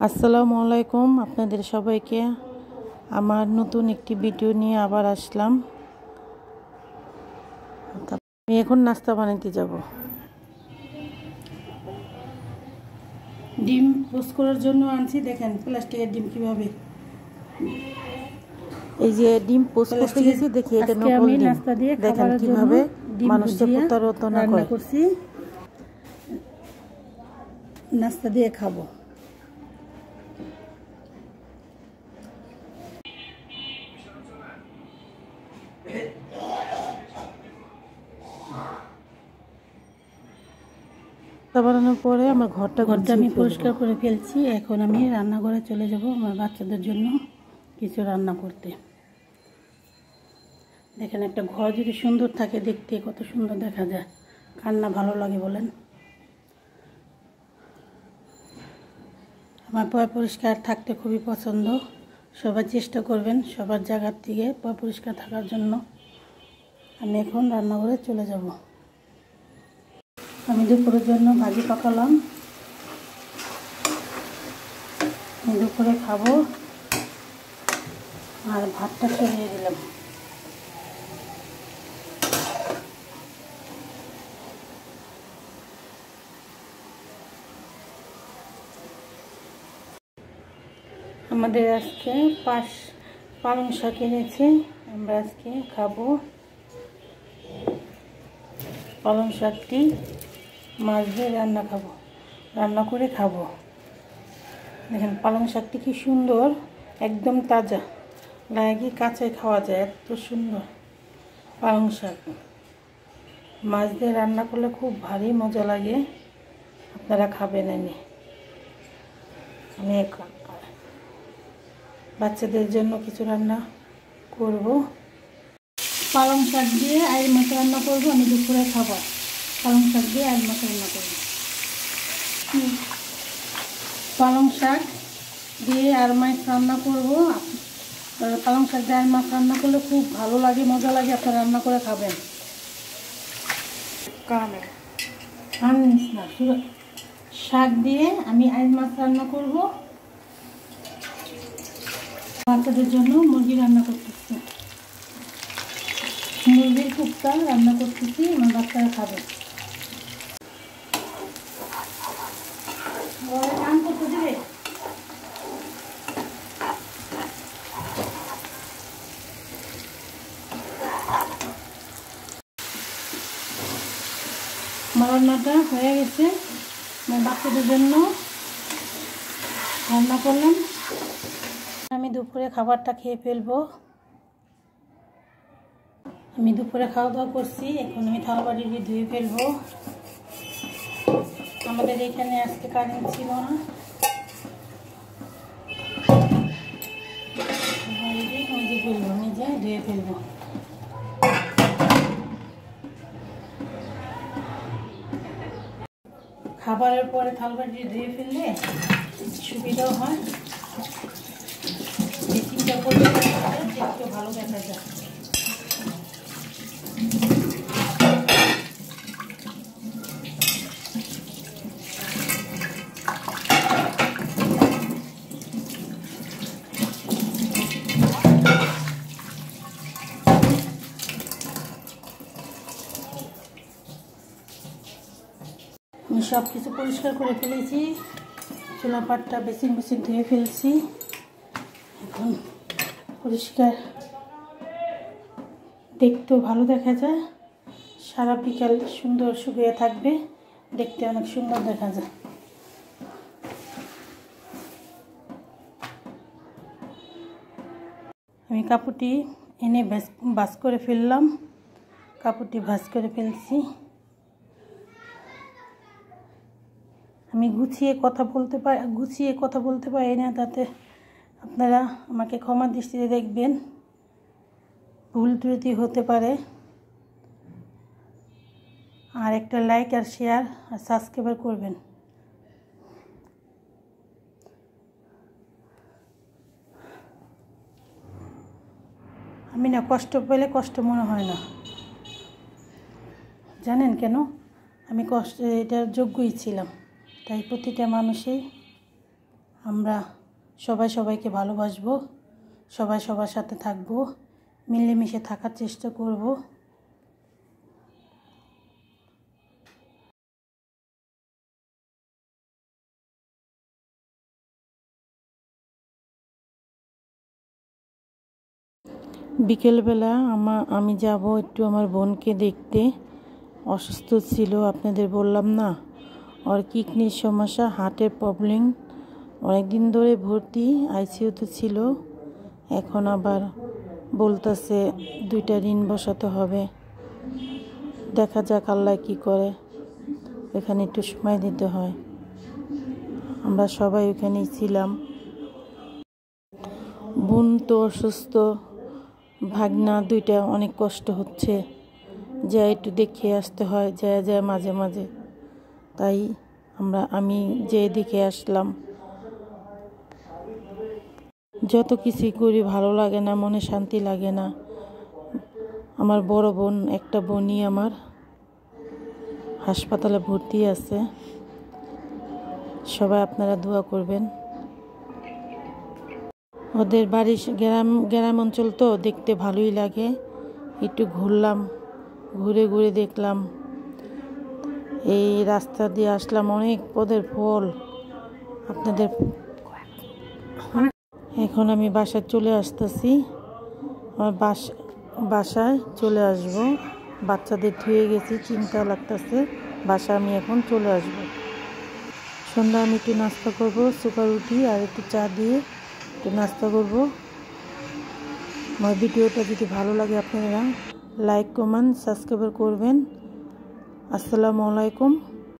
আসসালামু আলাইকুম, আপনাদের সবাইকে আমার নতুন একটি ভিডিও নিয়ে আবার আসলাম। আমি এখন নাস্তা বানাতে যাব। ডিম পোস্ট করার জন্য আনছি, দেখেন প্লাস্টিকের ডিম কিভাবে, এই যে ডিম পোস্ট করতে গেছি, দেখি এটা নকল ডিম। দেখেন কিভাবে মানুষকে প্রতারণা করছি। নাস্তা দিয়ে খাবো। বানানোর পরে আমার ঘরটা আমি পরিষ্কার করে ফেলছি। এখন আমি রান্নাঘরে চলে যাব আমার বাচ্চাদের জন্য কিছু রান্না করতে। দেখেন, একটা ঘর যদি সুন্দর থাকে, দেখতে কত সুন্দর দেখা যায়, কার না ভালো লাগে বলেন। আমার পরিষ্কার থাকতে খুবই পছন্দ। সবাই চেষ্টা করবেন সবার জায়গার থেকে পরিষ্কার থাকার জন্য। আমি এখন রান্নাঘরে চলে যাব। আমি দুপুরের জন্য ভাজি পাকালাম, দুপুরে খাবো, আর ভাতটা চড়িয়ে দিলাম। আমাদের আজকে পালং শাক এনেছে, আমরা আজকে খাবো। পালং শাকটি মাছ দিয়ে রান্না করে খাবো। দেখেন পালং শাকটি কি সুন্দর, একদম তাজা লাগে, কাঁচাই খাওয়া যায়, এত সুন্দর পালং শাক। মাছ দিয়ে রান্না করলে খুব ভারী মজা লাগে, আপনারা খাবেন। আমি বাচ্চাদের জন্য কিছু রান্না করব। পালং শাক দিয়ে আইড় মাছ রান্না করব। আমি দুপুরে খাবার পালং শাক দিয়ে আইড় মাছ রান্না করব। পালং শাক দিয়ে আর মাছ রান্না করব। পালং শাক দিয়ে আর মাছ রান্না করলে খুব ভালো লাগে, মজা লাগে, আপনারা রান্না করে খাবেন। শাক দিয়ে আমি আইড় মাছ রান্না করব। বাচ্চাদের জন্য মুরগি রান্না করতেছি, মুরগির কুপ্তা রান্না করতেছি, আমার বাচ্চারা খাবে। রান করতে দেবে। আমার রান্নাটা হয়ে গেছে, আমার বাচ্চাদের জন্য রান্না করলাম। আমি দুপুরে খাবারটা খেয়ে ফেলবো। আমি দুপুরে খাওয়া দাওয়া করছি, এখন আমি থালাবাটি ধুয়ে ফেলবো। আমাদের এখানে আজকে কারেন্ট ছিল না, নিজে ধুয়ে ফেলবো। খাবারের পরে থালাবাটি ধুয়ে ফেললে সুবিধাও হয়, চিন্তা করলে দেখতে ভালো দেখা যায়। আমি সব কিছু পরিষ্কার করে ফেলেছি, চুলা পাটটা বেসিন ধুয়ে ফেলছি। এখন পরিষ্কার, দেখতেও ভালো দেখা যায়, সারা বিকাল সুন্দর শুকিয়ে থাকবে, দেখতে অনেক সুন্দর দেখা যায়। আমি কাপড়টি এনে ভাঁজ করে ফেললাম, কাপড়টি ভাঁজ করে ফেলছি। আমি গুছিয়ে কথা বলতে পারি না, তাতে আপনারা আমাকে ক্ষমা দৃষ্টিতে দেখবেন, ভুল ত্রুটি হতে পারে। আর একটা লাইক আর শেয়ার আর সাবস্ক্রাইব করবেন। আমি না কষ্ট পেলে কষ্ট মনে হয় না, জানেন কেন? আমি এটার যোগ্যই ছিলাম। তাই প্রতিটা মানুষই আমরা সবাই সবাইকে ভালোবাসবো, সবাই সবার সাথে থাকবো, মিলেমিশে থাকার চেষ্টা করব। বিকেলবেলা আমি যাব একটু আমার বোনকে দেখতে। অসুস্থ ছিল, আপনাদের বললাম না, ওর কিডনির সমস্যা, হার্টের প্রবলেম, অনেকদিন ধরে ভর্তি, আইসিইউতে ছিল। এখন আবার বলতেছে 2টা ঋণ বসাতে হবে। দেখা যাক আল্লাহ কি করে, এখানে একটু সময় দিতে হয়। আমরা সবাই ওখানেই ছিলাম। বোন তো অসুস্থ, ভাগনা 2টা অনেক কষ্ট হচ্ছে, যা একটু দেখে আসতে হয় যা মাঝে মাঝে। তাই আমি যে দেখে আসলাম। যত কিছুই করি ভালো লাগে না, মনে শান্তি লাগে না। আমার বড় বোন, একটা বোনই আমার হাসপাতালে ভর্তি আছে। সবাই আপনারা দোয়া করবেন। ওদের বাড়ি গ্রাম অঞ্চল তো, দেখতে ভালোই লাগে। একটু ঘুরলাম, ঘুরে দেখলাম। এই রাস্তা দিয়ে আসলাম, অনেক পদের ফল আপনাদের। এখন আমি বাসায় চলে আসতেছি, আমার বাসায় চলে আসব। বাচ্চাদের ধুয়ে গেছি, চিন্তা লাগতেছে। বাসায় আমি এখন চলে আসব। সন্ধ্যা আমি একটু নাস্তা করব, সুপার রুটি আর একটু চা দিয়ে একটু নাস্তা করব। আমার ভিডিওটা যদি ভালো লাগে আপনারা লাইক, কমেন্ট, সাবস্ক্রাইব করবেন। আসসালামু আলাইকুম।